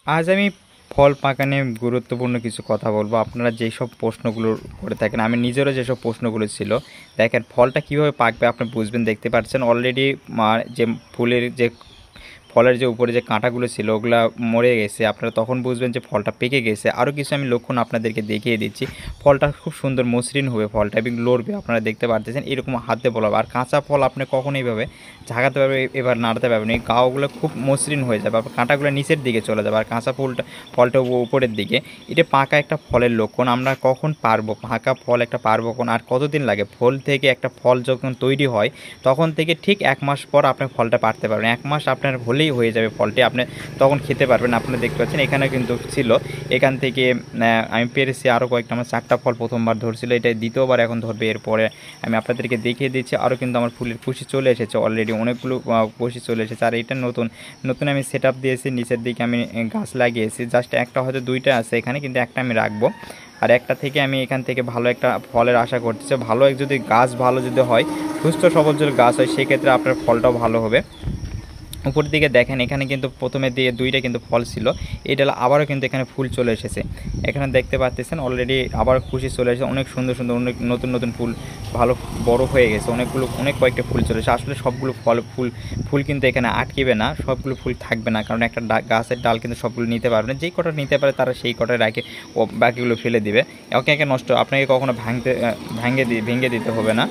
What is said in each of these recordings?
আজ আমি ফল পাকা নিয়ে গুরুত্বপূর্ণ কিছু কথা বলবো। আপনারা যেসব প্রশ্নগুলো করে থাকেন, আমি নিজেরও যেসব প্রশ্নগুলো ছিল, দেখেন ফলটা কীভাবে পাকবে আপনি বুঝবেন। দেখতে পাচ্ছেন অলরেডি যে ফুলের যে ফলের যে উপরে যে কাঁটাগুলো ছিল ওগুলা মরে গেছে। আপনারা তখন বুঝবেন যে ফলটা পেকে গেছে। আরও কিছু আমি লক্ষণ আপনাদেরকে দেখিয়ে দিচ্ছি। ফলটা খুব সুন্দর মসৃণ হবে, ফলটা এবং লড়বে। আপনারা দেখতে পারতেছেন এরকম হাতে বলাবে। আর কাঁচা ফল আপনি কখনো এইভাবে ঝাঁকাতে পারবে, এবার নাড়াতে পারবেন, এই গাওগুলো খুব মসৃণ হয়ে যাবে, আর কাঁটাগুলো নিচের দিকে চলে যাবে, আর কাঁচা ফলটা উপরের দিকে। এটা পাকা একটা ফলের লক্ষণ। আমরা কখন পারবো পাকা ফল একটা পারবো কোন, আর কতদিন লাগে ফল থেকে একটা ফল যখন তৈরি হয় তখন থেকে ঠিক 1 মাস পর আপনি ফলটা পারতে পারবেন। 1 মাস আপনার হলেই হয়ে যাবে ফলটি, আপনি তখন খেতে পারবেন। আপনারা দেখতে পাচ্ছেন এখানে কিন্তু ছিল, এখান থেকে আমি পেরেছি আরও কয়েকটা। আমার 4টা ফল প্রথমবার ধরছিল, এটা দ্বিতীয়বার এখন ধরবে। এরপরে আমি আপনাদেরকে দেখিয়ে দিচ্ছি আরও কিন্তু আমার ফুলের কুশি চলে এসেছে অলরেডি, অনেকগুলো কুশি চলে এসেছে। আর এটা নতুন নতুন আমি সেট আপ দিয়েছি, নিচের দিকে আমি গাছ লাগিয়েছি। জাস্ট একটা হয়তো 2টা আছে এখানে, কিন্তু একটা আমি রাখবো। আর একটা থেকে আমি এখান থেকে ভালো একটা ফলের আশা করতেছি। ভালো যদি গাছ ভালো যদি হয়, সুস্থ সবল যদি গাছ হয়, সেক্ষেত্রে আপনার ফলটাও ভালো হবে। উপর দিকে দেখেন এখানে কিন্তু প্রথমে দিয়ে 2টা কিন্তু ফল ছিল, এই ডালে আবারও কিন্তু এখানে ফুল চলে এসেছে। এখানে দেখতে পাচ্ছেন অলরেডি আবার খুশি চলে এসেছে, অনেক সুন্দর সুন্দর অনেক নতুন নতুন ফুল ভালো বড় হয়ে গেছে, অনেক কয়েকটা ফুল চলে এসেছে। আসলে সবগুলো ফুল কিন্তু এখানে আটকেবে না, সবগুলো ফুল থাকবে না, কারণ একটা গাছের ডাল কিন্তু সবগুলো নিতে পারবে না। যেই কটা নিতে পারে তারা সেই কটায় রাখে, ও বাকিগুলো ফেলে দিবে। একে একে নষ্ট, আপনাকে কখনো ভেঙে দিতে হবে না।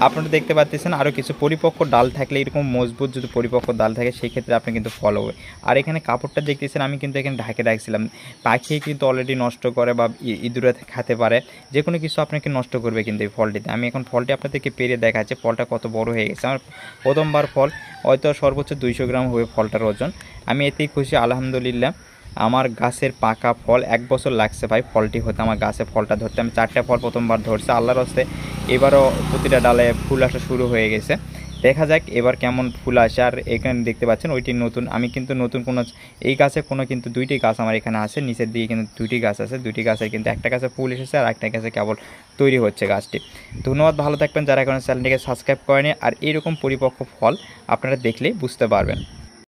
আপনারা দেখতে পাচ্ছেন আরও কিছু পরিপক্ক ডাল থাকলে, এরকম মজবুত যদি পরিপক্ক ডাল থাকে সেই ক্ষেত্রে আপনি কিন্তু ফল হবে। আর এখানে কাপড়টা দেখতেছেন আমি কিন্তু এখানে ঢাকে রাখছিলাম, পাখি কিন্তু অলরেডি নষ্ট করে বা ইঁদুরে খেতে পারে, যে কোনো কিছু আপনাকে নষ্ট করবে কিন্তু এই ফলটিতে। আমি এখন ফলটি আপনাদেরকে পেরে দেখাচ্ছি ফলটা কত বড় হয়ে গেছে। আমার প্রথমবার ফল, হয়তো সর্বোচ্চ 200 গ্রাম হবে ফলটার ওজন। আমি এতেই খুশি, আলহামদুলিল্লাহ। আমার গাছের পাকা ফল 1 বছর লাগছে ভাই ফলটি হতে, আমার গাছে ফলটা ধরতে। আমি 4টা ফল প্রথমবার ধরছে, আল্লাহর হস্তে এবারও প্রতিটা ডালে ফুল আসা শুরু হয়ে গেছে। দেখা যাক এবার কেমন ফুল আসে। আর এখানে দেখতে পাচ্ছেন ওইটি নতুন, আমি কিন্তু নতুন কোনো এই গাছে কোনো কিন্তু 2টি গাছ আমার এখানে আছে, নিচের দিকে কিন্তু 2টি গাছ আছে। 2টি গাছের কিন্তু একটা গাছে ফুল এসেছে আর একটা গাছে কেবল তৈরি হচ্ছে গাছটি। ধন্যবাদ, ভালো থাকবেন যারা এখন চ্যানেলটিকে সাবস্ক্রাইব করেনি। আর এইরকম পরিপক্ক ফল আপনারা দেখলেই বুঝতে পারবেন।